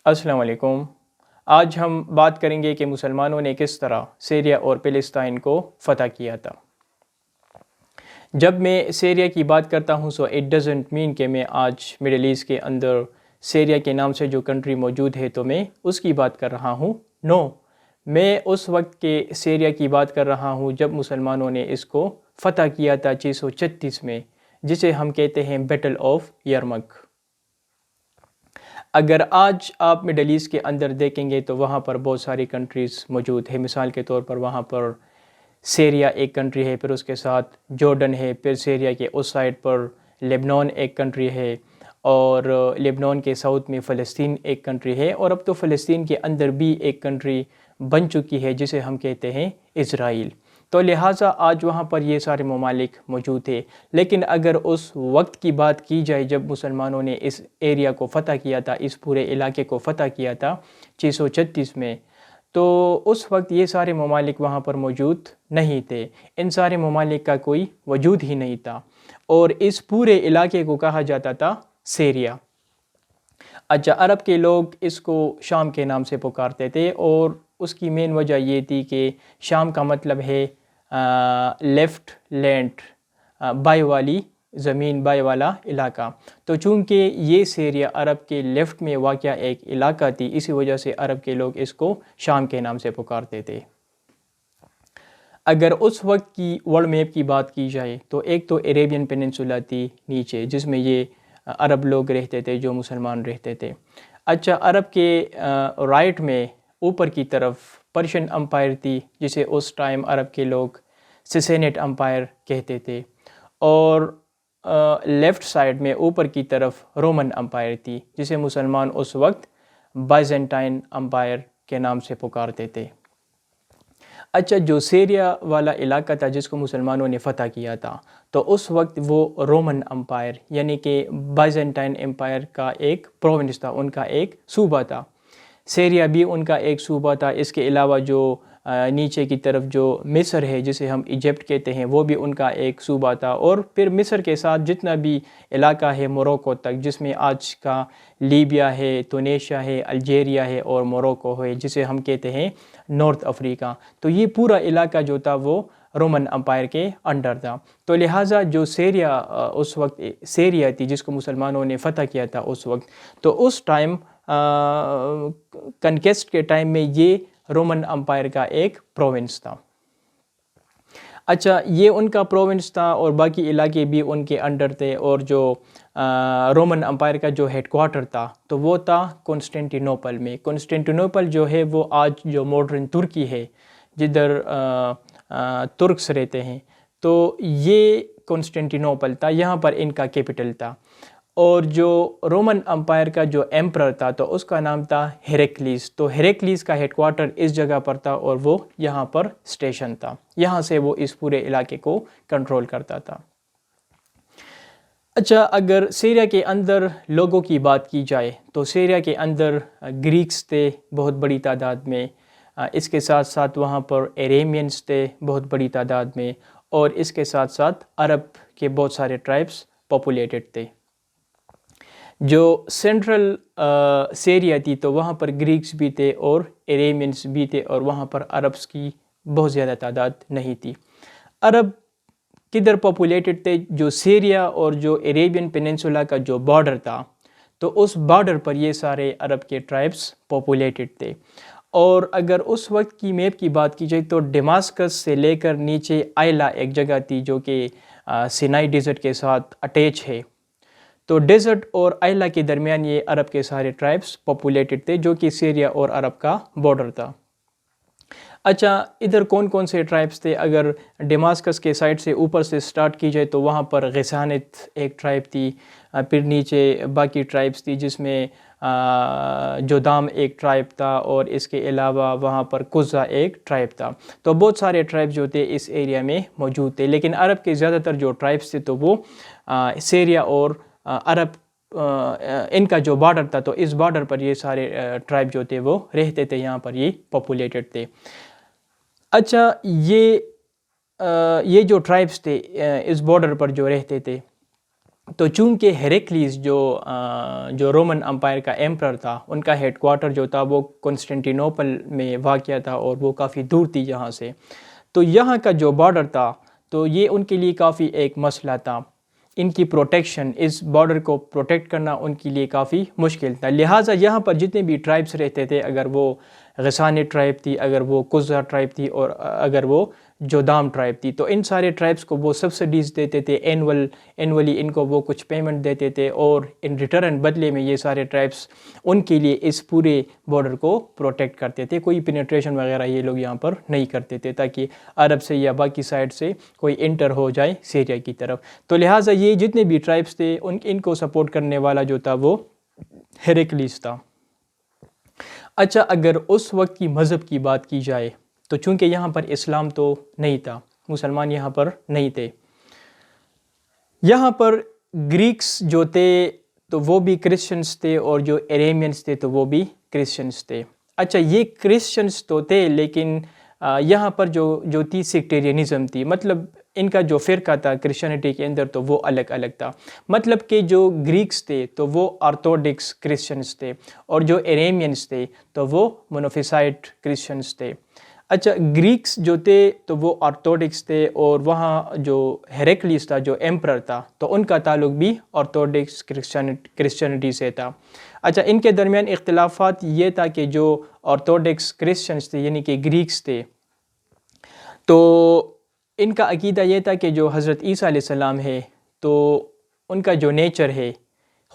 السلام علیکم۔ آج ہم بات کریں گے کہ مسلمانوں نے کس طرح سیریا اور فلسطین کو فتح کیا تھا۔ جب میں سیریا کی بات کرتا ہوں سو اٹ ڈزنٹ مین کہ میں آج مڈل ایسٹ کے اندر سیریا کے نام سے جو کنٹری موجود ہے تو میں اس کی بات کر رہا ہوں۔ نو، میں اس وقت کے سیریا کی بات کر رہا ہوں جب مسلمانوں نے اس کو فتح کیا تھا 636 میں، جسے ہم کہتے ہیں بیٹل آف یرمک۔ اگر آج آپ مڈل ایسٹ کے اندر دیکھیں گے تو وہاں پر بہت ساری کنٹریز موجود ہے۔ مثال کے طور پر وہاں پر سیریا ایک کنٹری ہے، پھر اس کے ساتھ جارڈن ہے، پھر سیریا کے اس سائڈ پر لیبنان ایک کنٹری ہے، اور لیبنان کے ساؤتھ میں فلسطین ایک کنٹری ہے، اور اب تو فلسطین کے اندر بھی ایک کنٹری بن چکی ہے جسے ہم کہتے ہیں اسرائیل۔ تو لہٰذا آج وہاں پر یہ سارے ممالک موجود تھے، لیکن اگر اس وقت کی بات کی جائے جب مسلمانوں نے اس ایریا کو فتح کیا تھا، اس پورے علاقے کو فتح کیا تھا 636 میں، تو اس وقت یہ سارے ممالک وہاں پر موجود نہیں تھے۔ ان سارے ممالک کا کوئی وجود ہی نہیں تھا، اور اس پورے علاقے کو کہا جاتا تھا سیریا۔ اچھا، عرب کے لوگ اس کو شام کے نام سے پکارتے تھے، اور اس کی مین وجہ یہ تھی کہ شام کا مطلب ہے لیفٹ لینڈ، بائیں والی زمین، بائیں والا علاقہ۔ تو چونکہ یہ سیریا عرب کے لیفٹ میں واقع ایک علاقہ تھی، اسی وجہ سے عرب کے لوگ اس کو شام کے نام سے پکارتے تھے۔ اگر اس وقت کی ورلڈ میپ کی بات کی جائے تو ایک تو عربین پیننسولا تھی نیچے، جس میں یہ عرب لوگ رہتے تھے جو مسلمان رہتے تھے۔ اچھا، عرب کے رائٹ میں اوپر کی طرف پرشین امپائر تھی، جسے اس ٹائم عرب کے لوگ سسینٹ امپائر کہتے تھے، اور لیفٹ سائڈ میں اوپر کی طرف رومن امپائر تھی، جسے مسلمان اس وقت بائزنٹائن امپائر کے نام سے پکارتے تھے۔ اچھا، جو سیریا والا علاقہ تھا جس کو مسلمانوں نے فتح کیا تھا، تو اس وقت وہ رومن امپائر یعنی کہ بائزنٹائن امپائر کا ایک پروونس تھا، ان کا ایک صوبہ تھا۔ سیریا بھی ان کا ایک صوبہ تھا۔ اس کے علاوہ جو نیچے کی طرف جو مصر ہے جسے ہم ایجپٹ کہتے ہیں، وہ بھی ان کا ایک صوبہ تھا، اور پھر مصر کے ساتھ جتنا بھی علاقہ ہے موروکو تک، جس میں آج کا لیبیا ہے، تونیشیا ہے، الجیریا ہے، اور موروکو ہے جسے ہم کہتے ہیں نارتھ افریقہ، تو یہ پورا علاقہ جو تھا وہ رومن امپائر کے انڈر تھا۔ تو لہٰذا جو سیریا اس وقت سیریا تھی جس کو مسلمانوں نے فتح کیا تھا اس وقت، تو اس ٹائم کنکیسٹ کے ٹائم میں یہ رومن امپائر کا ایک پروونس تھا۔ اچھا، یہ ان کا پروونس تھا اور باقی علاقے بھی ان کے انڈر تھے، اور جو رومن امپائر کا جو ہیڈ کوارٹر تھا تو وہ تھا کنسٹنٹینوپل میں۔ کنسٹنٹینوپل جو ہے وہ آج جو ماڈرن ترکی ہے، جدھر ترکس رہتے ہیں، تو یہ کنسٹنٹینوپل تھا، یہاں پر ان کا کیپٹل تھا۔ اور جو رومن امپائر کا جو ایمپرر تھا تو اس کا نام تھا ہیریکلیس، تو ہیریکلیس کا ہیڈ کوارٹر اس جگہ پر تھا، اور وہ یہاں پر اسٹیشن تھا، یہاں سے وہ اس پورے علاقے کو کنٹرول کرتا تھا۔ اچھا، اگر سیریا کے اندر لوگوں کی بات کی جائے تو سیریا کے اندر گریکس تھے بہت بڑی تعداد میں، اس کے ساتھ ساتھ وہاں پر ایریمینس تھے بہت بڑی تعداد میں، اور اس کے ساتھ ساتھ عرب کے بہت سارے ٹرائبس پاپولیٹڈ تھے۔ جو سینٹرل سیریا تھی تو وہاں پر گریکس بھی تھے اور ایریمینس بھی تھے، اور وہاں پر عربس کی بہت زیادہ تعداد نہیں تھی۔ عرب کدھر پاپولیٹڈ تھے؟ جو سیریا اور جو عربین پیننسولا کا جو بارڈر تھا تو اس بارڈر پر یہ سارے عرب کے ٹرائبس پاپولیٹڈ تھے۔ اور اگر اس وقت کی میپ کی بات کی جائے تو ڈیماسکس سے لے کر نیچے آئلہ ایک جگہ تھی جو کہ سینائی ڈیزرٹ کے ساتھ اٹیچ ہے، تو ڈیزرٹ اور آئلہ کے درمیان یہ عرب کے سارے ٹرائبس پاپولیٹڈ تھے، جو کہ سیریا اور عرب کا بارڈر تھا۔ اچھا، ادھر کون کون سے ٹرائبس تھے؟ اگر ڈیماسکس کے سائڈ سے اوپر سے سٹارٹ کی جائے تو وہاں پر غسانت ایک ٹرائب تھی، پھر نیچے باقی ٹرائبس تھی جس میں جودام ایک ٹرائب تھا، اور اس کے علاوہ وہاں پر قزہ ایک ٹرائب تھا۔ تو بہت سارے ٹرائب جو تھے اس ایریا میں موجود تھے، لیکن عرب کے زیادہ تر جو ٹرائبس تھے تو وہ سیریا اور عرب ان کا جو بارڈر تھا تو اس بارڈر پر یہ سارے ٹرائب جو تھے وہ رہتے تھے، یہاں پر یہ پاپولیٹڈ تھے۔ اچھا، یہ جو ٹرائبس تھے اس بارڈر پر جو رہتے تھے تو چونکہ ہیریکلیس جو رومن امپائر کا ایمپرر تھا، ان کا ہیڈ کوارٹر جو تھا وہ کنسٹنٹینوپل میں واقع تھا اور وہ کافی دور تھی یہاں سے، تو یہاں کا جو بارڈر تھا تو یہ ان کے لیے کافی ایک مسئلہ تھا، ان کی پروٹیکشن، اس بارڈر کو پروٹیکٹ کرنا ان کے لیے کافی مشکل تھا، لہٰذا یہاں پر جتنے بھی ٹرائبس رہتے تھے، اگر وہ غسانی ٹرائب تھی، اگر وہ قزح ٹرائب تھی، اور اگر وہ جودام ٹرائب تھی، تو ان سارے ٹرائبس کو وہ سبسڈیز دیتے تھے، اینولی ان کو وہ کچھ پیمنٹ دیتے تھے، اور ان ریٹرن بدلے میں یہ سارے ٹرائبس ان کے لیے اس پورے بارڈر کو پروٹیکٹ کرتے تھے، کوئی پینیٹریشن وغیرہ یہ لوگ یہاں پر نہیں کرتے تھے تاکہ عرب سے یا باقی سائڈ سے کوئی انٹر ہو جائے سیریا کی طرف، تو لہٰذا یہ جتنے بھی ٹرائبس تھے ان کو سپورٹ کرنے والا جو تھا وہ ہیریکلیس تھا۔ اچھا، اگر اس وقت کی مذہب کی بات کی جائے تو چونکہ یہاں پر اسلام تو نہیں تھا، مسلمان یہاں پر نہیں تھے، یہاں پر گریکس جو تھے تو وہ بھی کرسچنس تھے، اور جو ایریمینس تھے تو وہ بھی کرسچنس تھے۔ اچھا، یہ کرسچنس تو تھے لیکن یہاں پر جو تھی سیکٹیرینزم تھی، مطلب ان کا جو فرقہ تھا کرسچینٹی کے اندر تو وہ الگ الگ تھا، مطلب کہ جو گریکس تھے تو وہ آرتھوڈکس کرسچنس تھے، اور جو ایریمینس تھے تو وہ مونوفیسائٹ کرسچنس تھے۔ اچھا، گریکس جو تھے تو وہ آرتھوڈکس تھے، اور وہاں جو ہیریکلیس تھا جو ایمپرر تھا تو ان کا تعلق بھی آرتھوڈکس کرسچینٹی سے تھا۔ اچھا، ان کے درمیان اختلافات یہ تھا کہ جو آرتھوڈکس کرسچنس تھے یعنی کہ گریکس تھے، تو ان کا عقیدہ یہ تھا کہ جو حضرت عیسیٰ علیہ السلام ہے تو ان کا جو نیچر ہے،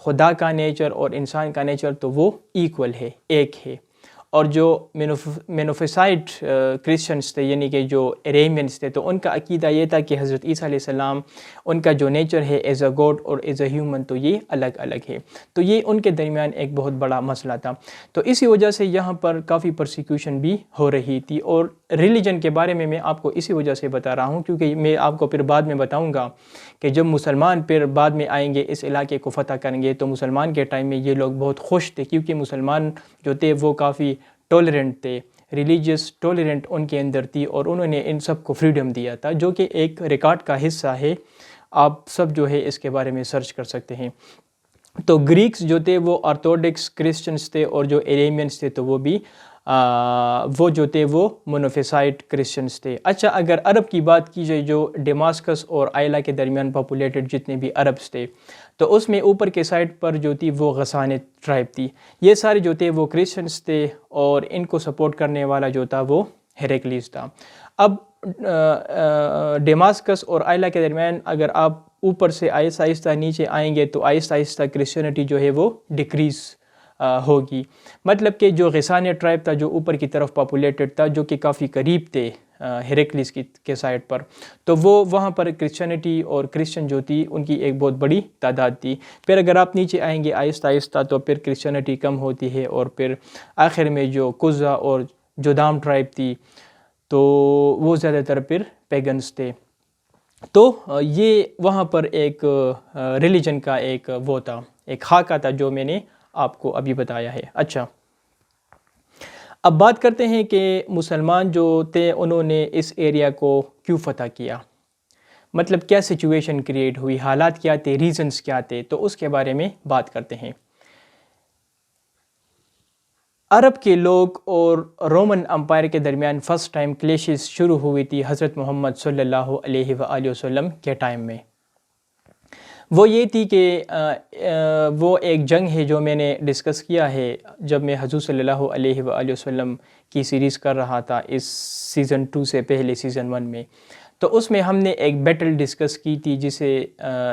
خدا کا نیچر اور انسان کا نیچر تو وہ ایکول ہے، ایک ہے، اور جو مینوفیسائٹ کرسچنس تھے یعنی کہ جو ایریمینس تھے تو ان کا عقیدہ یہ تھا کہ حضرت عیسیٰ علیہ السلام ان کا جو نیچر ہے ایز اے گاڈ اور ایز اے ہیومن تو یہ الگ الگ ہے، تو یہ ان کے درمیان ایک بہت بڑا مسئلہ تھا، تو اسی وجہ سے یہاں پر کافی پرسیکیوشن بھی ہو رہی تھی، اور ریلیجن کے بارے میں آپ کو اسی وجہ سے بتا رہا ہوں کیونکہ میں آپ کو پھر بعد میں بتاؤں گا کہ جب مسلمان پھر بعد میں آئیں گے اس علاقے کو فتح کریں گے تو مسلمان کے ٹائم میں یہ لوگ بہت خوش تھے کیونکہ مسلمان جو تھے وہ کافی ٹولرنٹ تھے، ریلیجیس ٹولرنٹ ان کے اندر تھی، اور انہوں نے ان سب کو فریڈم دیا تھا جو کہ ایک ریکارڈ کا حصہ ہے، آپ سب جو ہے اس کے بارے میں سرچ کر سکتے ہیں۔ تو گریکس جو تھے وہ آرتھوڈکس کرسچنس تھے، اور جو ایریمینس تھے تو وہ جو تھے وہ مونوفیسائٹ کرسچنس تھے۔ اچھا، اگر عرب کی بات کی جائے جو ڈیماسکس اور آئلہ کے درمیان پاپولیٹڈ جتنے بھی عربس تھے تو اس میں اوپر کے سائڈ پر جو تھی وہ غسانت ٹرائب تھی، یہ سارے جو تھے وہ کرسچنس تھے، اور ان کو سپورٹ کرنے والا جو تھا وہ ہیریکلیس تھا۔ اب ڈیماسکس اور آئلہ کے درمیان اگر آپ اوپر سے آہستہ آہستہ نیچے آئیں گے تو آہستہ آہستہ کرسچینٹی جو ہے وہ ڈیکریز ہوگی، مطلب کہ جو غسانیہ ٹرائب تھا جو اوپر کی طرف پاپولیٹڈ تھا جو کہ کافی قریب تھے ہیریکلیس کے سائڈ پر، تو وہ وہاں پر کرسچینٹی اور کرسچن جو تھی ان کی ایک بہت بڑی تعداد تھی۔ پھر اگر آپ نیچے آئیں گے آہستہ آہستہ تو پھر کرسچینٹی کم ہوتی ہے، اور پھر آخر میں جو قزح اور جودام ٹرائب تھی تو وہ زیادہ تر پھر پیگنس تھے، تو یہ وہاں پر ایک ریلیجن کا ایک وہ تھا، ایک خاکہ تھا جو میں نے آپ کو ابھی بتایا ہے۔ اچھا، اب بات کرتے ہیں کہ مسلمان جو تھے انہوں نے اس ایریا کو کیوں فتح کیا، مطلب کیا سچویشن کریٹ ہوئی، حالات کیا تھے، ریزنز کیا تھے، تو اس کے بارے میں بات کرتے ہیں۔ عرب کے لوگ اور رومن امپائر کے درمیان فرسٹ ٹائم کلیشز شروع ہوئی تھی حضرت محمد صلی اللہ علیہ وآلہ وسلم کے ٹائم میں۔ وہ یہ تھی کہ وہ ایک جنگ ہے جو میں نے ڈسکس کیا ہے جب میں حضور صلی اللہ علیہ وآلہ وسلم کی سیریز کر رہا تھا اس سیزن 2 سے پہلے سیزن 1 میں، تو اس میں ہم نے ایک بیٹل ڈسکس کی تھی جسے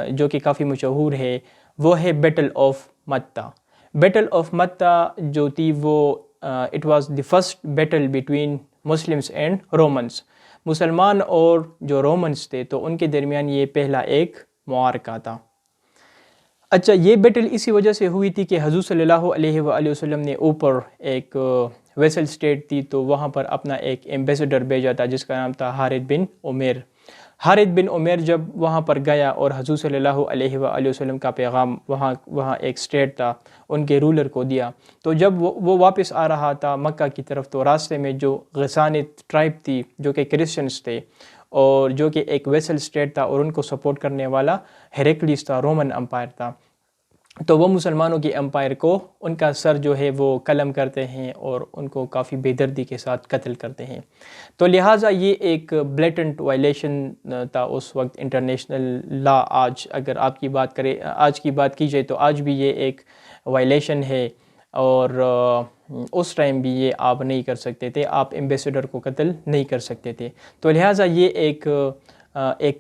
جو کہ کافی مشہور ہے، وہ ہے battle of Mutah. Battle of Mutah جو تھی وہ it was the first battle between Muslims and Romans, مسلمان اور جو رومنس تھے تو ان کے درمیان یہ پہلا ایک معرکہ تھا۔ اچھا، یہ بیٹل اسی وجہ سے ہوئی تھی کہ حضور صلی اللہ علیہ وآلہ وسلم نے اوپر ایک ویسل سٹیٹ تھی تو وہاں پر اپنا ایک ایمبیسڈر بھیجا تھا جس کا نام تھا حارث بن عمیر۔ حارث بن عمیر جب وہاں پر گیا اور حضور صلی اللہ علیہ وآلہ وسلم کا پیغام وہاں ایک سٹیٹ تھا ان کے رولر کو دیا، تو جب وہ واپس آ رہا تھا مکہ کی طرف تو راستے میں جو غسانت ٹرائب تھی جو کہ کرسچنس تھے اور جو کہ ایک ویسل اسٹیٹ تھا، اور ان کو سپورٹ کرنے والا ہیریکلیس تھا، رومن امپائر تھا. تو وہ مسلمانوں کی امپائر کو ان کا سر جو ہے وہ قلم کرتے ہیں اور ان کو کافی بے دردی کے ساتھ قتل کرتے ہیں. تو لہٰذا یہ ایک بلیٹنٹ وائلیشن تھا اس وقت انٹرنیشنل لا. آج اگر آپ کی بات کرے، آج کی بات کی جائے تو آج بھی یہ ایک وائلیشن ہے، اور اس ٹائم بھی یہ آپ نہیں کر سکتے تھے، آپ ایمبیسیڈر کو قتل نہیں کر سکتے تھے. تو لہٰذا یہ ایک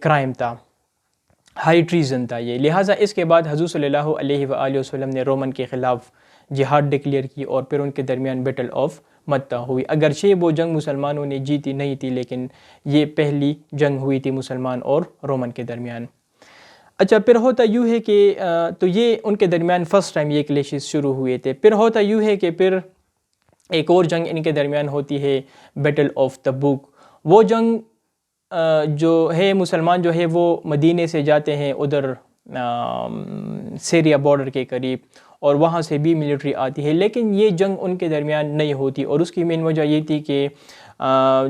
کرائم تھا، ہائی ٹریزن تھا یہ. لہٰذا اس کے بعد حضور صلی اللہ علیہ وآلہ وسلم نے رومن کے خلاف جہاد ڈکلیئر کی، اور پھر ان کے درمیان بیٹل آف متہ ہوئی. اگرچہ وہ جنگ مسلمانوں نے جیتی نہیں تھی، لیکن یہ پہلی جنگ ہوئی تھی مسلمان اور رومن کے درمیان. اچھا، پھر ہوتا یوں ہے کہ تو یہ ان کے درمیان فرسٹ ٹائم یہ کلیشز شروع ہوئے تھے. پھر ہوتا یوں ہے کہ پھر ایک اور جنگ ان کے درمیان ہوتی ہے، بیٹل آف تبوک. وہ جنگ جو ہے، مسلمان جو ہے وہ مدینے سے جاتے ہیں ادھر سیریا بارڈر کے قریب، اور وہاں سے بھی ملٹری آتی ہے، لیکن یہ جنگ ان کے درمیان نہیں ہوتی. اور اس کی مین وجہ یہ تھی کہ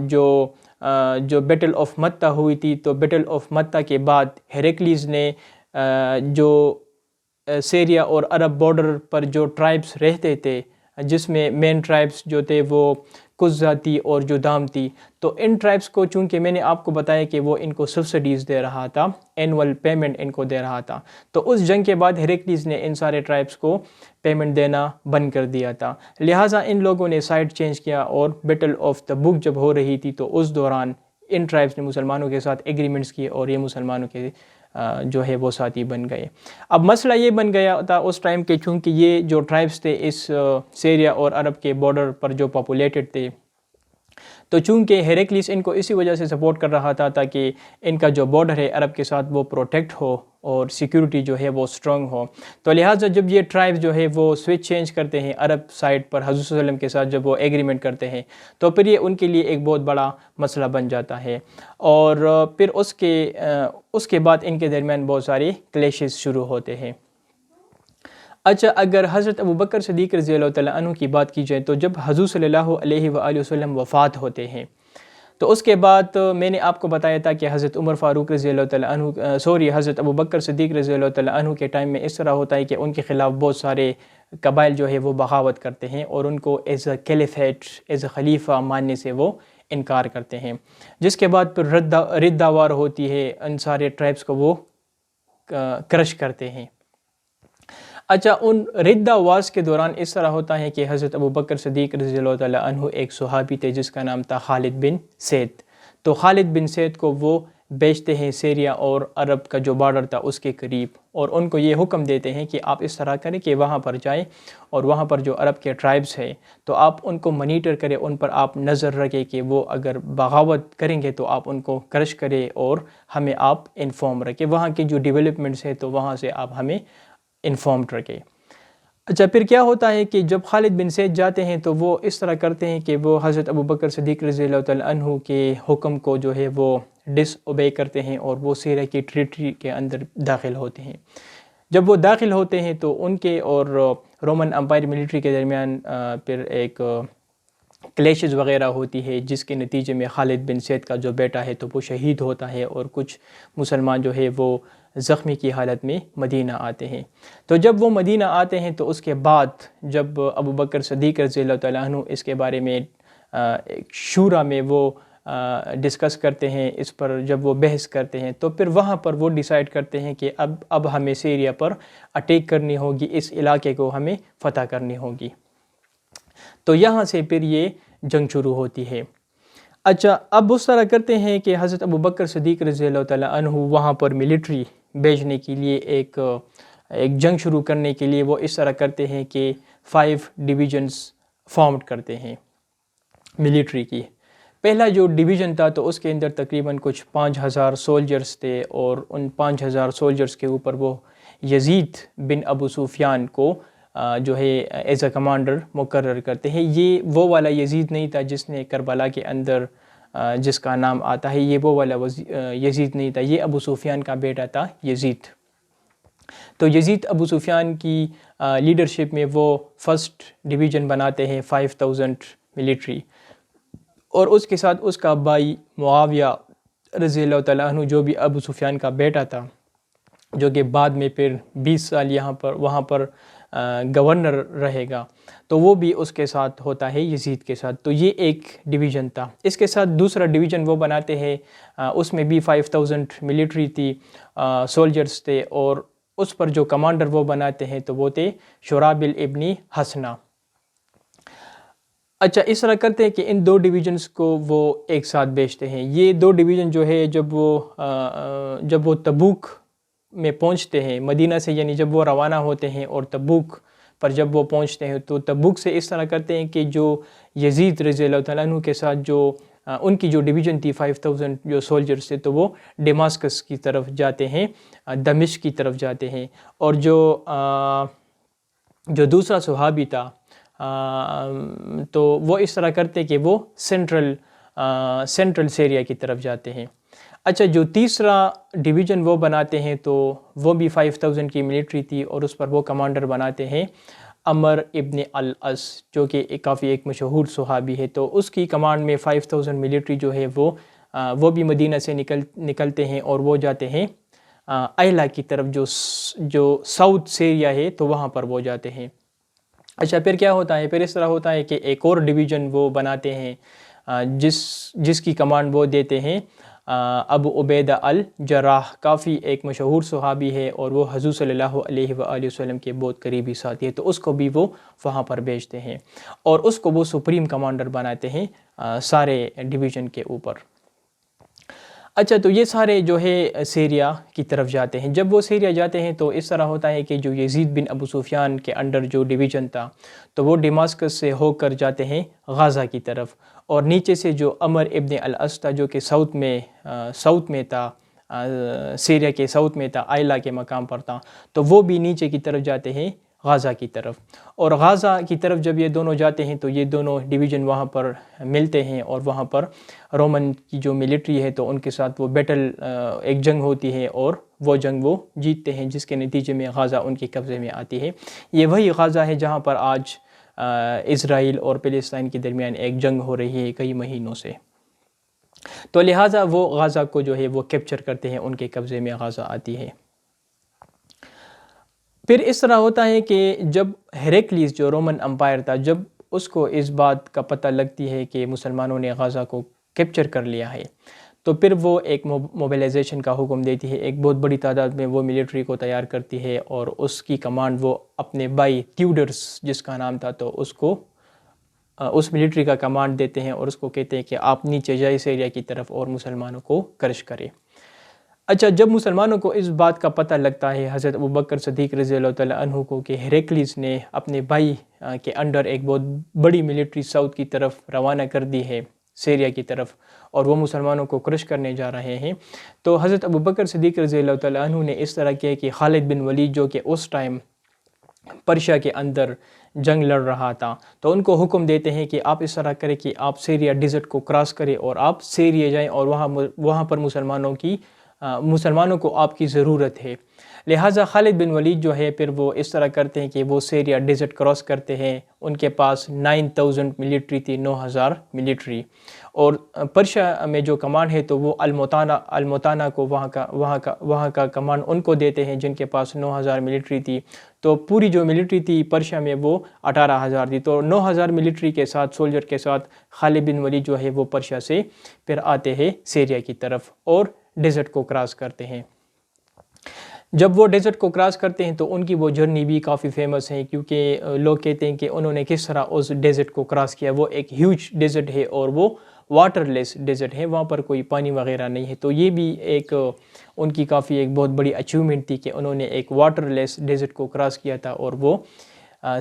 جو بیٹل آف متہ ہوئی تھی، تو بیٹل آف متہ کے بعد ہیریکلیز نے جو سیریا اور عرب بارڈر پر جو ٹرائبس رہتے تھے، جس میں مین ٹرائبس جو تھے وہ قزہ تھی اور جدام تھی، تو ان ٹرائبس کو چونکہ میں نے آپ کو بتایا کہ وہ ان کو سبسڈیز دے رہا تھا، اینول پیمنٹ ان کو دے رہا تھا، تو اس جنگ کے بعد ہیریکلیز نے ان سارے ٹرائبس کو پیمنٹ دینا بند کر دیا تھا. لہٰذا ان لوگوں نے سائڈ چینج کیا، اور بیٹل آف تبوک جب ہو رہی تھی تو اس دوران ان ٹرائبس نے مسلمانوں کے ساتھ ایگریمنٹس کیے، اور یہ مسلمانوں کے جو ہے وہ ساتھی بن گئے. اب مسئلہ یہ بن گیا تھا اس ٹائم کہ چونکہ یہ جو ٹرائبس تھے اس سیریا اور عرب کے بارڈر پر جو پاپولیٹڈ تھے، تو چونکہ ہیریکلیس ان کو اسی وجہ سے سپورٹ کر رہا تھا تاکہ ان کا جو بارڈر ہے عرب کے ساتھ وہ پروٹیکٹ ہو اور سیکیورٹی جو ہے وہ سٹرونگ ہو. تو لہٰذا جب یہ ٹرائب جو ہے وہ سوئچ چینج کرتے ہیں عرب سائڈ پر حضور صلی اللہ علیہ وسلم کے ساتھ، جب وہ ایگریمنٹ کرتے ہیں، تو پھر یہ ان کے لیے ایک بہت بڑا مسئلہ بن جاتا ہے. اور پھر اس کے بعد ان کے درمیان بہت سارے کلیشز شروع ہوتے ہیں. اچھا، اگر حضرت ابوبکر صدیق رضی اللہ تعالیٰ عنہ کی بات کی جائے، تو جب حضور صلی اللہ علیہ وآلہ وسلم وفات ہوتے ہیں، تو اس کے بعد میں نے آپ کو بتایا تھا کہ حضرت عمر فاروق رضی اللہ تعالیٰ عنہ حضرت ابوبکر صدیق رضی اللہ تعالیٰ عنہ کے ٹائم میں اس طرح ہوتا ہے کہ ان کے خلاف بہت سارے قبائل جو ہے وہ بغاوت کرتے ہیں، اور ان کو as a caliphate, as a خلیفہ ماننے سے وہ انکار کرتے ہیں، جس کے بعد پھر ردہ وار ہوتی ہے، ان سارے ٹرائبس کو وہ کرش کرتے ہیں. اچھا، ان ردہ وارز کے دوران اس طرح ہوتا ہے کہ حضرت ابوبکر صدیق رضی اللہ تعالیٰ عنہ ایک صحابی تھے جس کا نام تھا خالد بن سید. تو خالد بن سید کو وہ بیچتے ہیں سیریا اور عرب کا جو بارڈر تھا اس کے قریب، اور ان کو یہ حکم دیتے ہیں کہ آپ اس طرح کریں کہ وہاں پر جائیں، اور وہاں پر جو عرب کے ٹرائبس ہیں تو آپ ان کو مانیٹر کریں، ان پر آپ نظر رکھیں کہ وہ اگر بغاوت کریں گے تو آپ ان کو کرش کریں، اور ہمیں آپ انفارم رکھیں، وہاں کی جو ڈیولپمنٹس ہیں تو وہاں سے آپ ہمیں انفارمڈ رکھے. اچھا، پھر کیا ہوتا ہے کہ جب خالد بن سید جاتے ہیں تو وہ اس طرح کرتے ہیں کہ وہ حضرت ابوبکر صدیق رضی اللہ تعالیٰ عنہ کے حکم کو جو ہے وہ ڈس اوبے کرتے ہیں، اور وہ سیریا کی ٹریٹری کے اندر داخل ہوتے ہیں. جب وہ داخل ہوتے ہیں تو ان کے اور رومن امپائر ملٹری کے درمیان پھر ایک کلیشز وغیرہ ہوتی ہے، جس کے نتیجے میں خالد بن سید کا جو بیٹا ہے تو وہ شہید ہوتا ہے، اور کچھ مسلمان جو ہے وہ زخمی کی حالت میں مدینہ آتے ہیں. تو جب وہ مدینہ آتے ہیں تو اس کے بعد جب ابوبکر صدیق رضی اللہ تعالیٰ عنہ اس کے بارے میں شورا میں وہ ڈسکس کرتے ہیں، اس پر جب وہ بحث کرتے ہیں، تو پھر وہاں پر وہ ڈیسائیڈ کرتے ہیں کہ اب ہمیں سیریا پر اٹیک کرنی ہوگی، اس علاقے کو ہمیں فتح کرنی ہوگی. تو یہاں سے پھر یہ جنگ شروع ہوتی ہے. اچھا، اب اس طرح کرتے ہیں کہ حضرت ابوبکر صدیق رضی اللہ تعالیٰ عنہ وہاں پر ملٹری بھیجنے کے لیے ایک جنگ شروع کرنے کے لیے وہ اس طرح کرتے ہیں کہ 5 ڈویژنز فارمڈ کرتے ہیں ملٹری کی. پہلا جو ڈویژن تھا تو اس کے اندر تقریباً کچھ 5000 سولجرز تھے، اور ان 5000 سولجرز کے اوپر وہ یزید بن ابو سفیان کو جو ہے ایز اے کمانڈر مقرر کرتے ہیں. یہ وہ والا یزید نہیں تھا جس نے کربلا کے اندر جس کا نام آتا ہے، یہ وہ والا یزید نہیں تھا، یہ ابو سفیان کا بیٹا تھا یزید. تو یزید ابو سفیان کی لیڈرشپ میں وہ فرسٹ ڈویژن بناتے ہیں 5000 ملٹری، اور اس کے ساتھ اس کا بھائی معاویہ رضی اللہ تعالیٰ عنہ جو بھی ابو سفیان کا بیٹا تھا، جو کہ بعد میں پھر 20 سال وہاں پر گورنر رہے گا، تو وہ بھی اس کے ساتھ ہوتا ہے، یزید کے ساتھ. تو یہ ایک ڈویژن تھا. اس کے ساتھ دوسرا ڈویژن وہ بناتے ہیں، اس میں بھی 5000 ملٹری تھی، سولجرز تھے، اور اس پر جو کمانڈر وہ بناتے ہیں تو وہ تھے شرابل ابن حسنہ. اچھا، اس طرح کرتے ہیں کہ ان دو ڈویژنز کو وہ ایک ساتھ بیچتے ہیں. یہ دو ڈویژن جو ہے جب وہ تبوک میں پہنچتے ہیں مدینہ سے، یعنی جب وہ روانہ ہوتے ہیں اور تبوک پر جب وہ پہنچتے ہیں تو تبوک سے اس طرح کرتے ہیں کہ جو یزید رضی اللہ تعالیٰ عنہ کے ساتھ جو ان کی جو ڈویژن تھی 5000 جو سولجرز تھے، تو وہ ڈیماسکس کی طرف جاتے ہیں، دمشق کی طرف جاتے ہیں. اور جو دوسرا صحابی تھا تو وہ اس طرح کرتے کہ وہ سینٹرل سیریا کی طرف جاتے ہیں. اچھا، جو تیسرا ڈویژن وہ بناتے ہیں تو وہ بھی 5000 کی ملٹری تھی، اور اس پر وہ کمانڈر بناتے ہیں عمر ابن العص، جو کہ کافی ایک مشہور صحابی ہے. تو اس کی کمانڈ میں 5000 ملٹری جو ہے وہ بھی مدینہ سے نکلتے ہیں اور وہ جاتے ہیں ایلا کی طرف، جو ساؤتھ سیریا ہے، تو وہاں پر وہ جاتے ہیں. اچھا، پھر کیا ہوتا ہے؟ پھر اس طرح ہوتا ہے کہ ایک اور ڈویژن وہ بناتے ہیں جس کی کمانڈ وہ دیتے ہیں ابو عبیدہ الجراح، کافی ایک مشہور صحابی ہے، اور وہ حضور صلی اللہ علیہ وآلہ وسلم کے بہت قریبی ساتھی ہے. تو اس کو بھی وہ وہاں پر بھیجتے ہیں، اور اس کو وہ سپریم کمانڈر بناتے ہیں سارے ڈویژن کے اوپر. اچھا، تو یہ سارے جو ہے سیریا کی طرف جاتے ہیں. جب وہ سیریا جاتے ہیں تو اس طرح ہوتا ہے کہ جو یزید بن ابو سفیان کے انڈر جو ڈویژن تھا، تو وہ ڈیماسکس سے ہو کر جاتے ہیں غازہ کی طرف، اور نیچے سے جو عمر ابن العص تھا، جو کہ ساؤتھ میں تھا، سیریا کے ساؤتھ میں تھا، ایلا کے مقام پر تھا، تو وہ بھی نیچے کی طرف جاتے ہیں غازہ کی طرف. اور غازہ کی طرف جب یہ دونوں جاتے ہیں تو یہ دونوں ڈویژن وہاں پر ملتے ہیں، اور وہاں پر رومن کی جو ملٹری ہے تو ان کے ساتھ وہ ایک جنگ ہوتی ہے، اور وہ جنگ وہ جیتتے ہیں، جس کے نتیجے میں غازہ ان کے قبضے میں آتی ہے. یہ وہی غازہ ہے جہاں پر آج اسرائیل اور فلسطین کے درمیان ایک جنگ ہو رہی ہے کئی مہینوں سے. تو لہٰذا وہ غازہ کو جو ہے وہ کیپچر کرتے ہیں، ان کے قبضے میں غازہ آتی ہے. پھر اس طرح ہوتا ہے کہ جب ہیریکلیس جو رومن امپائر تھا، جب اس کو اس بات کا پتہ لگتی ہے کہ مسلمانوں نے غازہ کو کیپچر کر لیا ہے، تو پھر وہ ایک موبیلائزیشن کا حکم دیتی ہے. ایک بہت بڑی تعداد میں وہ ملٹری کو تیار کرتی ہے، اور اس کی کمانڈ وہ اپنے بھائی تیوڈرس جس کا نام تھا، تو اس ملٹری کا کمانڈ دیتے ہیں، اور اس کو کہتے ہیں کہ آپ نیچے جائیں سیریا کی طرف اور مسلمانوں کو کرش کریں. اچھا، جب مسلمانوں کو اس بات کا پتہ لگتا ہے حضرت ابوبکر صدیق رضی اللہ تعالیٰ عنہ کو کہ ہیریکلیس نے اپنے بھائی کے انڈر ایک بہت بڑی ملٹری ساؤتھ کی طرف روانہ کر دی ہے، سیریا کی طرف، اور وہ مسلمانوں کو کرش کرنے جا رہے ہیں، تو حضرت ابوبکر صدیق رضی اللہ تعالیٰ عنہ نے اس طرح کیا کہ خالد بن ولید، جو کہ اس ٹائم پرشیا کے اندر جنگ لڑ رہا تھا، تو ان کو حکم دیتے ہیں کہ آپ اس طرح کریں کہ آپ سیریا ڈیزرٹ کو کراس کریں اور آپ سیریا جائیں، اور وہاں پر مسلمانوں کو آپ کی ضرورت ہے. لہٰذا خالد بن ولید جو ہے پھر وہ اس طرح کرتے ہیں کہ وہ سیریا ڈیزرٹ کراس کرتے ہیں. ان کے پاس 9000 ملٹری تھی، 9000 ملٹری، اور پرشیا میں جو کمانڈ ہے تو وہ الموتانہ کو وہاں کا کمانڈ ان کو دیتے ہیں، جن کے پاس 9000 ملٹری تھی. تو پوری جو ملٹری تھی پرشیا میں وہ 18000 تھی. تو 9000 ملٹری کے ساتھ، سولجر کے ساتھ، خالد بن ولید جو ہے وہ پرشیا سے پھر آتے ہیں سیریا کی طرف اور ڈیزرٹ کو کراس کرتے ہیں. جب وہ ڈیزرٹ کو کراس کرتے ہیں تو ان کی وہ جرنی بھی کافی فیمس ہے، کیونکہ لوگ کہتے ہیں کہ انہوں نے کس طرح اس ڈیزرٹ کو کراس کیا. وہ ایک ہیوج ڈیزرٹ ہے اور وہ واٹر لیس ڈیزرٹ ہے، وہاں پر کوئی پانی وغیرہ نہیں ہے. تو یہ بھی ایک ان کی کافی ایک بہت بڑی اچیومنٹ تھی کہ انہوں نے ایک واٹر لیس ڈیزرٹ کو کراس کیا تھا اور وہ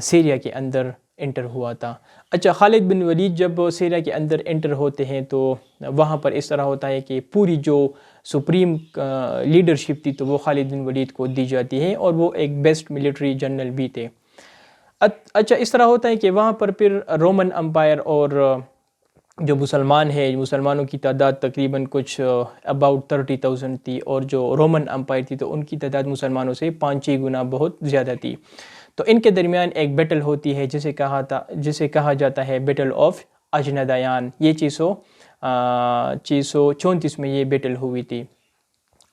سیریا کے اندر انٹر ہوا تھا. اچھا، خالد بن ولید جب سیریا کے اندر انٹر ہوتے ہیں تو وہاں پر اس طرح ہوتا ہے کہ پوری جو سپریم لیڈرشپ تھی تو وہ خالد بن ولید کو دی جاتی ہے، اور وہ ایک بیسٹ ملٹری جنرل بھی تھے. اچھا، اس طرح ہوتا ہے کہ وہاں پر پھر رومن امپائر اور جو مسلمانوں کی تعداد تقریباً کچھ اباؤٹ 30,000 تھی، اور جو رومن امپائر تھی تو ان کی تعداد مسلمانوں سے 5-6 گنا بہت زیادہ تھی. تو ان کے درمیان ایک بیٹل ہوتی ہے جسے کہا جاتا ہے بیٹل آف اجندایان، یہ 634 میں یہ بیٹل ہوئی تھی.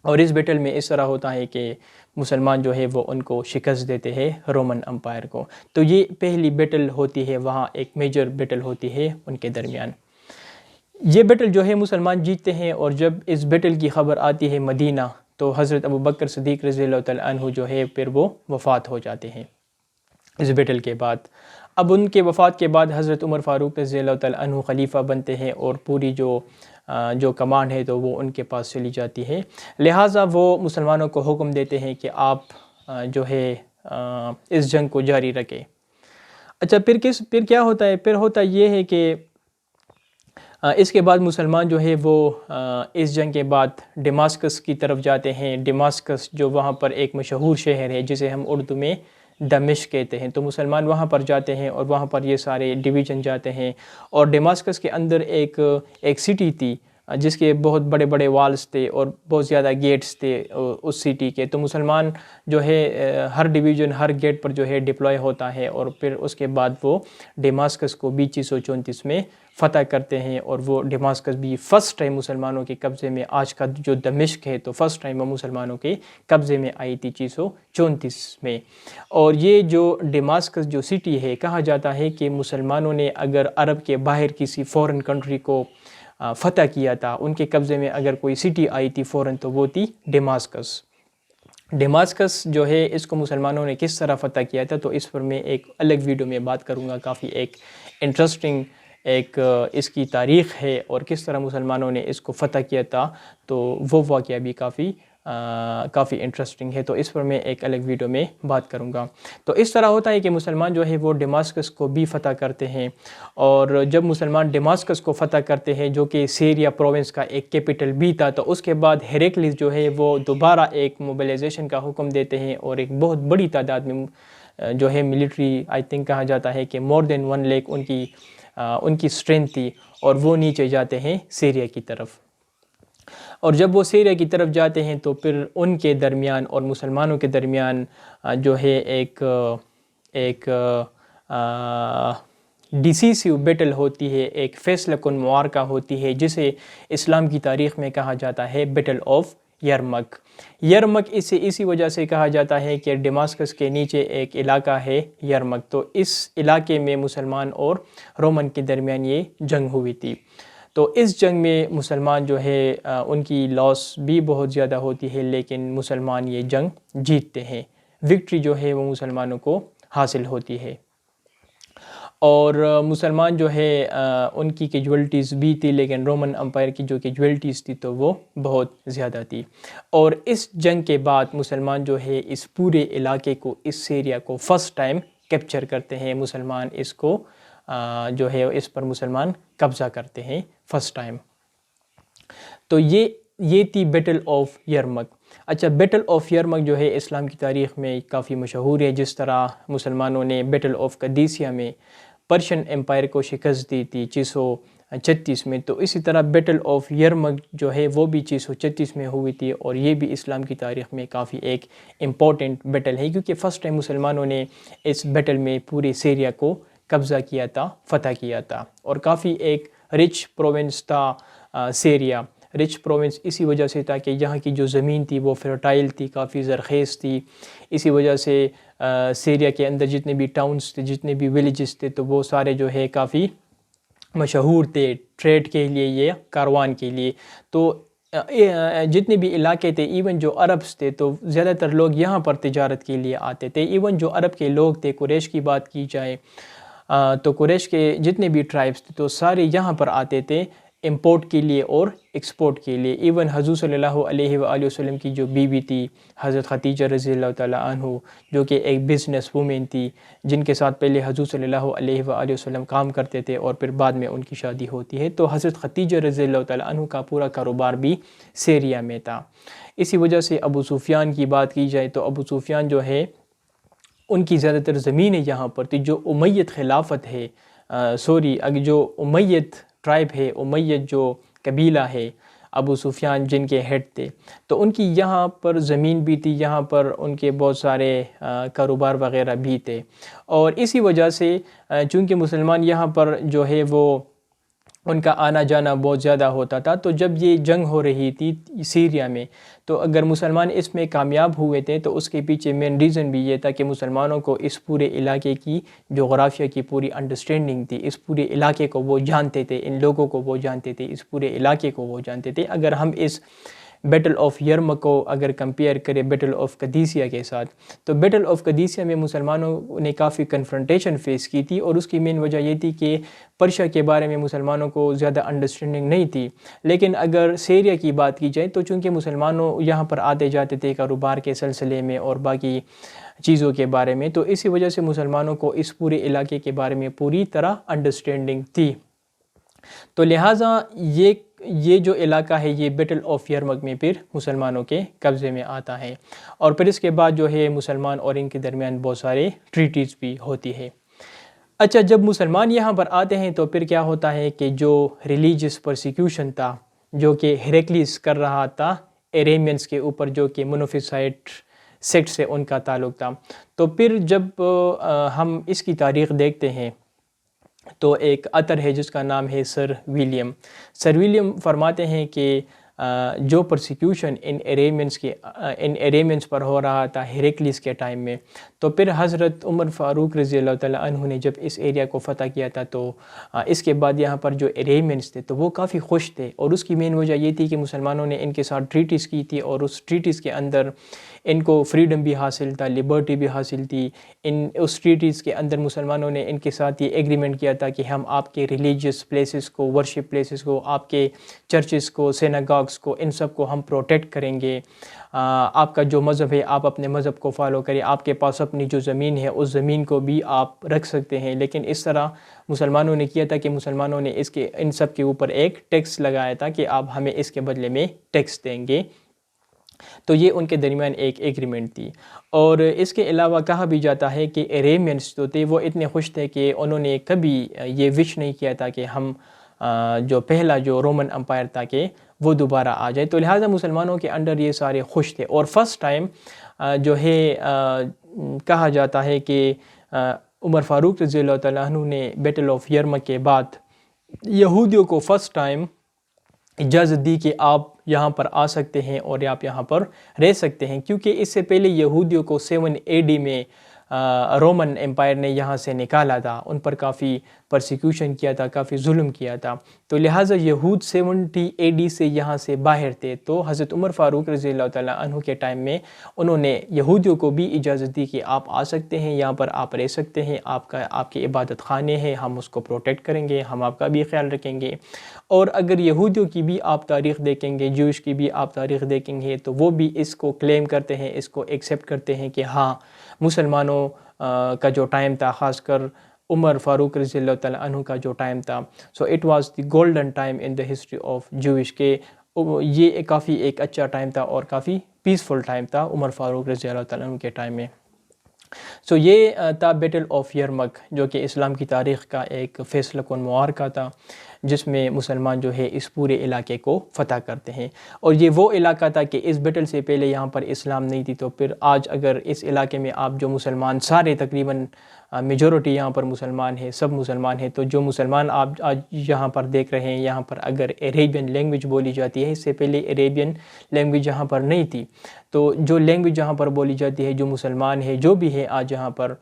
اور اس بیٹل میں اس طرح ہوتا ہے کہ مسلمان جو ہے وہ ان کو شکست دیتے ہیں رومن امپائر کو. تو یہ پہلی بیٹل ہوتی ہے، وہاں ایک میجر بیٹل ہوتی ہے ان کے درمیان. یہ بیٹل جو ہے مسلمان جیتتے ہیں، اور جب اس بیٹل کی خبر آتی ہے مدینہ تو حضرت ابوبکر صدیق رضی اللہ تعالیٰ عنہ جو ہے پھر وہ وفات ہو جاتے ہیں اس بیٹل کے بعد. اب ان کے وفات کے بعد حضرت عمر فاروق رضی اللہ تعالیٰ عنہ خلیفہ بنتے ہیں، اور پوری جو کمانڈ ہے تو وہ ان کے پاس چلی جاتی ہے. لہٰذا وہ مسلمانوں کو حکم دیتے ہیں کہ آپ جو ہے اس جنگ کو جاری رکھیں. اچھا، پھر کیا ہوتا ہے؟ پھر ہوتا یہ ہے کہ اس کے بعد مسلمان جو ہے وہ اس جنگ کے بعد ڈماسکس کی طرف جاتے ہیں. ڈماسکس جو وہاں پر ایک مشہور شہر ہے جسے ہم اردو میں دمشق کہتے ہیں. تو مسلمان وہاں پر جاتے ہیں، اور وہاں پر یہ سارے ڈویژن جاتے ہیں. اور ڈماسکس کے اندر ایک سٹی تھی جس کے بہت بڑے بڑے والز تھے اور بہت زیادہ گیٹس تھے اس سٹی کے. تو مسلمان جو ہے ہر ڈویژن ہر گیٹ پر جو ہے ڈپلوائے ہوتا ہے، اور پھر اس کے بعد وہ ڈماسکس کو 634 میں فتح کرتے ہیں. اور وہ ڈماسکس بھی فرسٹ ٹائم مسلمانوں کے قبضے میں، آج کا جو دمشق ہے تو فرسٹ ٹائم وہ مسلمانوں کے قبضے میں آئی تھی 634 میں. اور یہ جو ڈماسکس جو سٹی ہے، کہا جاتا ہے کہ مسلمانوں نے اگر عرب کے باہر کسی فورن کنٹری کو فتح کیا تھا، ان کے قبضے میں اگر کوئی سٹی آئی تھی فوراً تو وہ تھی ڈماسکس. ڈماسکس جو ہے اس کو مسلمانوں نے کس طرح فتح کیا تھا تو اس پر میں ایک الگ ویڈیو میں بات کروں گا. کافی ایک انٹرسٹنگ اس کی تاریخ ہے اور کس طرح مسلمانوں نے اس کو فتح کیا تھا، تو وہ واقعہ بھی کافی انٹرسٹنگ ہے. تو اس پر میں ایک الگ ویڈیو میں بات کروں گا. تو اس طرح ہوتا ہے کہ مسلمان جو ہے وہ ڈماسکس کو بھی فتح کرتے ہیں. اور جب مسلمان ڈماسکس کو فتح کرتے ہیں جو کہ سیریا پروونس کا ایک کیپٹل بھی تھا، تو اس کے بعد ہیریکلس جو ہے وہ دوبارہ ایک موبلائزیشن کا حکم دیتے ہیں، اور ایک بہت بڑی تعداد میں جو ہے ملٹری، آئی تھنک کہا جاتا ہے کہ مور دین 1 لاکھ ان کی اسٹرینتھ تھی، اور وہ نیچے جاتے ہیں سیریا کی طرف. اور جب وہ سیریا کی طرف جاتے ہیں تو پھر ان کے درمیان اور مسلمانوں کے درمیان جو ہے ایک ڈیسیسیو بیٹل ہوتی ہے، ایک فیصلہ کن معرکہ ہوتی ہے جسے اسلام کی تاریخ میں کہا جاتا ہے بیٹل آف یرمک. یرمک اسی وجہ سے کہا جاتا ہے کہ ڈماسکس کے نیچے ایک علاقہ ہے یرمک، تو اس علاقے میں مسلمان اور رومن کے درمیان یہ جنگ ہوئی تھی. تو اس جنگ میں مسلمان جو ہے ان کی لاس بھی بہت زیادہ ہوتی ہے، لیکن مسلمان یہ جنگ جیتتے ہیں. وکٹری جو ہے وہ مسلمانوں کو حاصل ہوتی ہے. اور مسلمان جو ہے ان کی کیجولیٹیز بھی تھی، لیکن رومن امپائر کی جو کیجولیٹیز تھی تو وہ بہت زیادہ تھی. اور اس جنگ کے بعد مسلمان جو ہے اس پورے علاقے کو، اس سیریا کو فرسٹ ٹائم کیپچر کرتے ہیں. مسلمان اس کو جو ہے اس پر مسلمان قبضہ کرتے ہیں فرسٹ ٹائم. تو یہ تھی بیٹل آف یرمک. اچھا، بیٹل آف یرمک جو ہے اسلام کی تاریخ میں کافی مشہور ہے. جس طرح مسلمانوں نے بیٹل آف قادسیہ میں پرشین امپائر کو شکست دی تھی 636 میں، تو اسی طرح بیٹل آف یرمک جو ہے وہ بھی 636 میں ہوئی تھی. اور یہ بھی اسلام کی تاریخ میں کافی ایک امپورٹنٹ بیٹل ہے، کیونکہ فرسٹ ٹائم مسلمانوں نے اس بیٹل میں پورے سیریا کو قبضہ کیا تھا، فتح کیا تھا. اور کافی ایک رچ پروونس تھا سیریا. رچ پروونس اسی وجہ سے تھا کہ یہاں کی جو زمین تھی وہ فرٹائل تھی، کافی زرخیز تھی. اسی وجہ سے سیریا کے اندر جتنے بھی ٹاؤنز تھے، جتنے بھی ولیجز تھے، تو وہ سارے جو ہے کافی مشہور تھے ٹریڈ کے لیے یا کاروان کے لیے. تو جتنے بھی علاقے تھے، ایون جو عربس تھے تو زیادہ تر لوگ یہاں پر تجارت کے لیے آتے تھے. ایون جو عرب کے لوگ تھے، قریش کی بات کی جائے تو قریش کے جتنے بھی ٹرائبس تھے تو سارے یہاں پر آتے تھے امپورٹ کے لیے اور ایکسپورٹ کے لیے. ایون حضور صلی اللہ علیہ وآلہ وسلم کی جو بیوی تھی حضرت خدیجہ رضی اللہ تعالیٰ عنہ، جو کہ ایک بزنس وومن تھی، جن کے ساتھ پہلے حضور صلی اللہ علیہ وآلہ وسلم کام کرتے تھے اور پھر بعد میں ان کی شادی ہوتی ہے. تو حضرت خدیجہ رضی اللہ تعالیٰ عنہ کا پورا کاروبار بھی سیریا میں تھا. اسی وجہ سے ابو سفیان کی بات کی جائے تو ابو سفیان جو ہے ان کی زیادہ تر زمینیں یہاں پر تھی. جو امیت خلافت ہے، جو امیت ٹرائب ہے، امیت جو قبیلہ ہے، ابو سفیان جن کے ہیڈ تھے، تو ان کی یہاں پر زمین بھی تھی، یہاں پر ان کے بہت سارے کاروبار وغیرہ بھی تھے. اور اسی وجہ سے چونکہ مسلمان یہاں پر جو ہے وہ ان کا آنا جانا بہت زیادہ ہوتا تھا. تو جب یہ جنگ ہو رہی تھی سیریا میں، تو اگر مسلمان اس میں کامیاب ہوئے تھے تو اس کے پیچھے مین ریزن بھی یہ تھا کہ مسلمانوں کو اس پورے علاقے کی جغرافیہ کی پوری انڈرسٹینڈنگ تھی، اس پورے علاقے کو وہ جانتے تھے، ان لوگوں کو وہ جانتے تھے، اس پورے علاقے کو وہ جانتے تھے. اگر ہم اس بیٹل آف یرمک کو اگر کمپیئر کریں بیٹل آف قادسیہ کے ساتھ، تو بیٹل آف قادسیہ میں مسلمانوں نے کافی کنفرنٹیشن فیس کی تھی، اور اس کی مین وجہ یہ تھی کہ پرشیا کے بارے میں مسلمانوں کو زیادہ انڈرسٹینڈنگ نہیں تھی. لیکن اگر سیریا کی بات کی جائے تو چونکہ مسلمانوں یہاں پر آتے جاتے تھے کاروبار کے سلسلے میں اور باقی چیزوں کے بارے میں، تو اسی وجہ سے مسلمانوں کو اس پورے علاقے کے بارے میں پوری طرح انڈرسٹینڈنگ تھی. تو لہٰذا یہ جو علاقہ ہے یہ بیٹل آف یرمک میں پھر مسلمانوں کے قبضے میں آتا ہے، اور پھر اس کے بعد جو ہے مسلمان اور ان کے درمیان بہت سارے ٹریٹیز بھی ہوتی ہے. اچھا، جب مسلمان یہاں پر آتے ہیں تو پھر کیا ہوتا ہے کہ جو ریلیجیس پرسیکیوشن تھا جو کہ ہیریکلیس کر رہا تھا ایریمینس کے اوپر، جو کہ مونوفیسائٹ سیکٹ سے ان کا تعلق تھا، تو پھر جب ہم اس کی تاریخ دیکھتے ہیں تو ایک عطر ہے جس کا نام ہے سر ویلیم فرماتے ہیں کہ جو پرسیکیوشن ان ایریمینس پر ہو رہا تھا ہیریکلیس کے ٹائم میں، تو پھر حضرت عمر فاروق رضی اللہ تعالیٰ عنہ نے جب اس ایریا کو فتح کیا تھا تو اس کے بعد یہاں پر جو ایریمینس تھے تو وہ کافی خوش تھے، اور اس کی مین وجہ یہ تھی کہ مسلمانوں نے ان کے ساتھ ٹریٹیز کی تھی، اور اس ٹریٹیز کے اندر ان کو فریڈم بھی حاصل تھا، لبرٹی بھی حاصل تھی. اس ٹریٹیز کے اندر مسلمانوں نے ان کے ساتھ یہ ایگریمنٹ کیا تھا کہ ہم آپ کے ریلیجیس پلیسز کو، ورشپ پلیسز کو، آپ کے چرچز کو، سیناگاگس کو، ان سب کو ہم پروٹیکٹ کریں گے. آپ کا جو مذہب ہے آپ اپنے مذہب کو فالو کریں، آپ کے پاس اپنی جو زمین ہے اس زمین کو بھی آپ رکھ سکتے ہیں. لیکن اس طرح مسلمانوں نے کیا تھا کہ مسلمانوں نے ان سب کے اوپر ایک ٹیکس لگایا تھا کہ آپ ہمیں اس کے بدلے میں ٹیکس دیں گے. تو یہ ان کے درمیان ایک ایگریمنٹ تھی. اور اس کے علاوہ کہا بھی جاتا ہے کہ ایریمینس جو تھے وہ اتنے خوش تھے کہ انہوں نے کبھی یہ وش نہیں کیا تھا کہ ہم جو پہلا جو رومن امپائر تھا کہ وہ دوبارہ آ جائے. تو لہٰذا مسلمانوں کے انڈر یہ سارے خوش تھے. اور فرسٹ ٹائم جو ہے کہا جاتا ہے کہ عمر فاروق رضی اللہ تعالیٰ عنہ نے بیٹل آف یرمک کے بعد یہودیوں کو فرسٹ ٹائم اجازت دی کہ آپ یہاں پر آ سکتے ہیں اور آپ یہاں پر رہ سکتے ہیں، کیونکہ اس سے پہلے یہودیوں کو 7 AD میں رومن امپائر نے یہاں سے نکالا تھا، ان پر کافی پرسیکیوشن کیا تھا، کافی ظلم کیا تھا. تو لہٰذا یہود 70 AD سے یہاں سے باہر تھے. تو حضرت عمر فاروق رضی اللہ تعالیٰ عنہ کے ٹائم میں انہوں نے یہودیوں کو بھی اجازت دی کہ آپ آ سکتے ہیں، یہاں پر آپ رہ سکتے ہیں، آپ کے عبادت خانے ہیں، ہم اس کو پروٹیکٹ کریں گے، ہم آپ کا بھی خیال رکھیں گے. اور اگر یہودیوں کی بھی آپ تاریخ دیکھیں گے، جوش کی بھی آپ تاریخ دیکھیں گے، تو وہ بھی اس کو کلیم کرتے ہیں، اس کو ایکسیپٹ کرتے ہیں کہ ہاں مسلمانوں کا جو ٹائم تھا، خاص کر عمر فاروق رضی اللہ تعالیٰ عنہ کا جو ٹائم تھا، so it was the golden time in the history of جوش، کہ یہ کافی ایک اچھا ٹائم تھا اور کافی پیسفل ٹائم تھا عمر فاروق رضی اللہ تعالیٰ عنہ کے ٹائم میں. سو یہ تھا بیٹل آف یرمک، جو کہ اسلام کی تاریخ کا ایک فیصلہ کن معرکہ تھا جس میں مسلمان جو ہے اس پورے علاقے کو فتح کرتے ہیں. اور یہ وہ علاقہ تھا کہ اس بیٹل سے پہلے یہاں پر اسلام نہیں تھی. تو پھر آج اگر اس علاقے میں آپ جو مسلمان سارے تقریباً میجورٹی یہاں پر مسلمان ہیں، سب مسلمان ہیں، تو جو مسلمان آپ آج یہاں پر دیکھ رہے ہیں، یہاں پر اگر عربین لینگویج بولی جاتی ہے، اس سے پہلے عربین لینگویج یہاں پر نہیں تھی. تو جو لینگویج یہاں پر بولی جاتی ہے، جو مسلمان ہے، جو بھی ہے آج یہاں پر،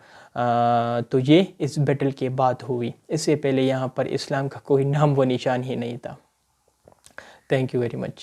تو یہ اس بیٹل کے بعد ہوئی. اس سے پہلے یہاں پر اسلام کا کوئی نام و نشان ہی نہیں تھا. Thank you very much.